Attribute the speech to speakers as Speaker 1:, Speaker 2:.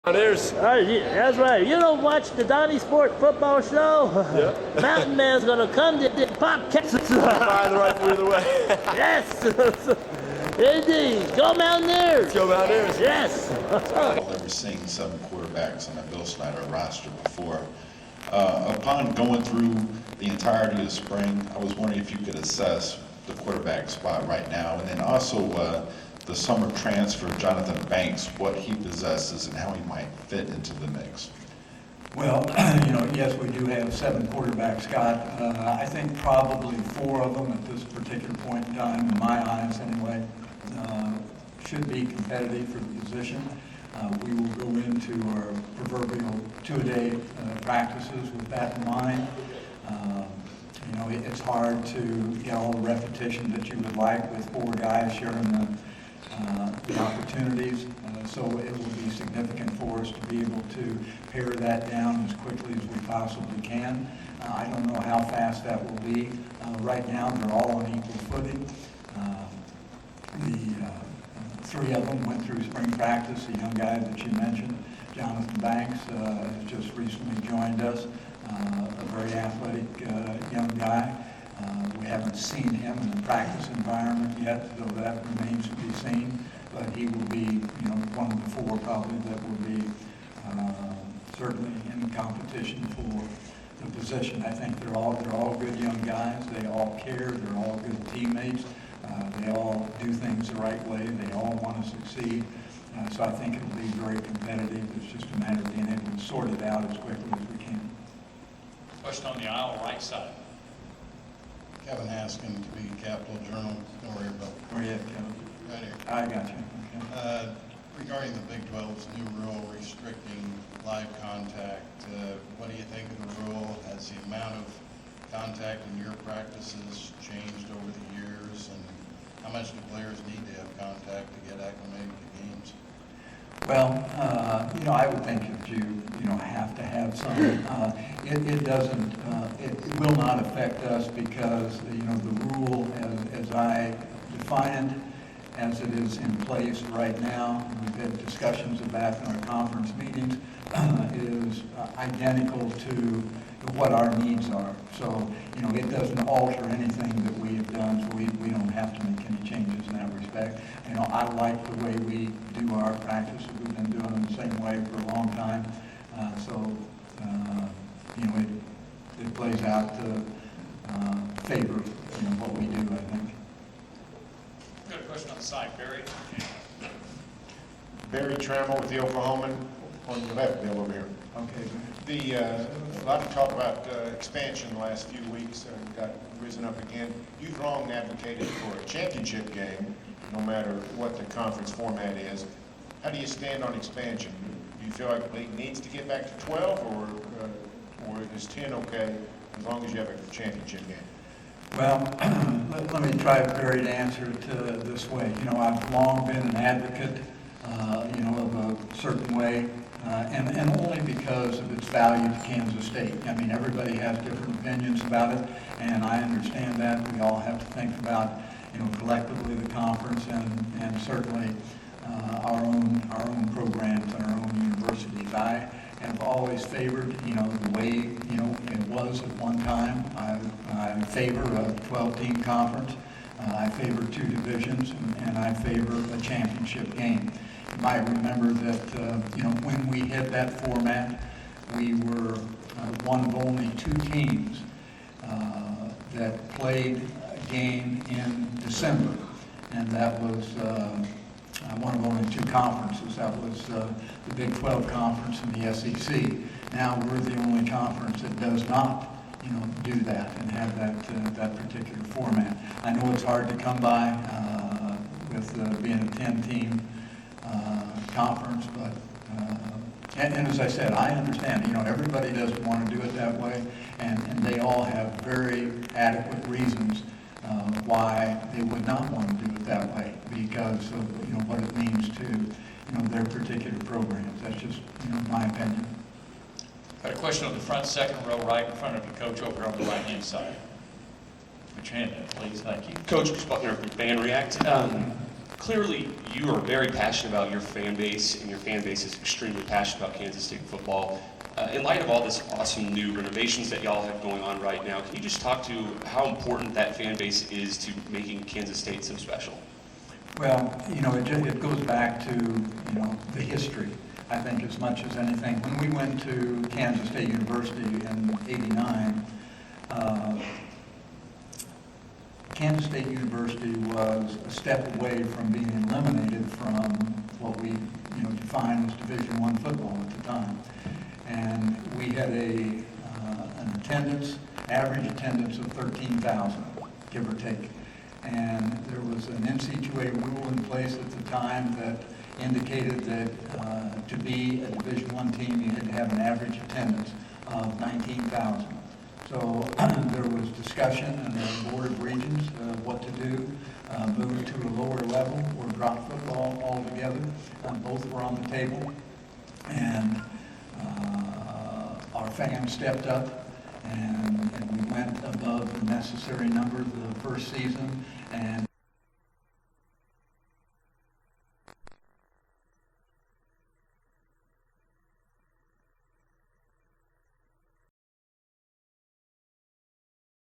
Speaker 1: There's.
Speaker 2: That's right. You don't watch the Donniesport football show?
Speaker 1: Yeah.
Speaker 2: Mountain Man's gonna come to the Popcats.
Speaker 1: Find the right either way.
Speaker 2: Yes. Indeed. Go Mountaineers.
Speaker 1: Let's go Mountaineers.
Speaker 2: Yes.
Speaker 3: I've never seen 7 quarterbacks on a Bill Snyder roster before. Upon going through the entirety of the spring, I was wondering if you could assess the quarterback spot right now, and then also the summer transfer, Jonathan Banks, what he possesses and how he might fit into the mix.
Speaker 4: Well, yes, we do have 7 quarterbacks, Scott. I think probably 4 of them at this particular point in time, in my eyes anyway, should be competitive for the position. We will go into our proverbial 2-a-day practices with that in mind. It's hard to get all the repetition that you would like with 4 guys sharing the opportunities. So it will be significant for us to be able to pare that down as quickly as we possibly can. I don't know how fast that will be. Right now, they're all on equal footing. The 3 of them went through spring practice. The young guy that you mentioned, Jonathan Banks, has just recently joined us. A very athletic young guy. We haven't seen him in a practice environment yet, though that remains to be seen. But he will be, one of the 4 probably that will be certainly in competition for the position. I think they're all good young guys. They all care. They're all good teammates. They all do things the right way. They all want to succeed. So I think it'll be very competitive. It's just a matter of being able to sort it out as quickly as we can.
Speaker 5: Question on the aisle, right side.
Speaker 6: Kevin Haskin to be Capital Journal. Don't worry about it.
Speaker 4: Where you at, Kevin?
Speaker 6: Right here.
Speaker 4: I got you. Okay.
Speaker 6: Regarding the Big 12's new rule restricting live contact, what do you think of the rule? Has the amount of contact in your practices changed over the years? And how much do players need to have contact to get acclimated to games?
Speaker 4: Well, I would think that you have to have some. It doesn't. It will not affect us because the rule, as I define it, as it is in place right now, we've had discussions of that in our conference meetings, is identical to what our needs are. So, it doesn't alter anything that we have done, so we don't have to make any changes in that respect. I like the way we do our practice. We've been doing it the same way for a long time. It plays out to favor what we do, I think.
Speaker 5: Got a question on the side, Barry.
Speaker 7: Barry Trammell with the Oklahoman on your left, Bill, over here.
Speaker 4: Okay.
Speaker 7: A lot of talk about expansion the last few weeks got risen up again. You've long advocated for a championship game, no matter what the conference format is. How do you stand on expansion? Do you feel like the league needs to get back to 12, or is 10 okay as long as you have a championship game?
Speaker 4: Well, let me try, Barry, to answer it this way. I've long been an advocate, of a certain way, and only because of its value to Kansas State. I mean, everybody has different opinions about it, and I understand that. We all have to think about, collectively the conference and certainly our own programs and our own universities. I have always favored, the way, it was at one time. I favor a 12-team conference. I favor 2 divisions, and I favor a championship game. You might remember that, when we hit that format, we were one of only 2 teams that played a game in December, and that was one of only 2 conferences. That was the Big 12 conference and the SEC. Now we're the only conference that does not, do that and have that particular format. I know it's hard to come by with being a 10-team conference, but and as I said, I understand. Everybody doesn't want to do it that way, and they all have very adequate reasons why they would not want to do it that way because of what it means to their particular programs. That's just my opinion.
Speaker 5: Got a question on the front second row, right in front of you, Coach, over on the right-hand side. Put your hand up, please. Thank you.
Speaker 1: Coach Buckner with Fan React.
Speaker 8: Clearly, you are very passionate about your fan base, and your fan base is extremely passionate about Kansas State football. In light of all this awesome new renovations that y'all have going on right now, can you just talk to how important that fan base is to making Kansas State so special?
Speaker 4: Well, it goes back to, the history, I think, as much as anything. When we went to Kansas State University in '89, Kansas State University was a step away from being eliminated from what we, defined as Division I football at the time. And we had an average attendance of 13,000, give or take. And there was an NC2A rule in place at the time that indicated that to be a Division I team, you had to have an average attendance of 19,000. So there was discussion in the Board of Regents of what to do, move to a lower level or drop football altogether. Both were on the table. And our fans stepped up, and we went above the necessary number the first season, and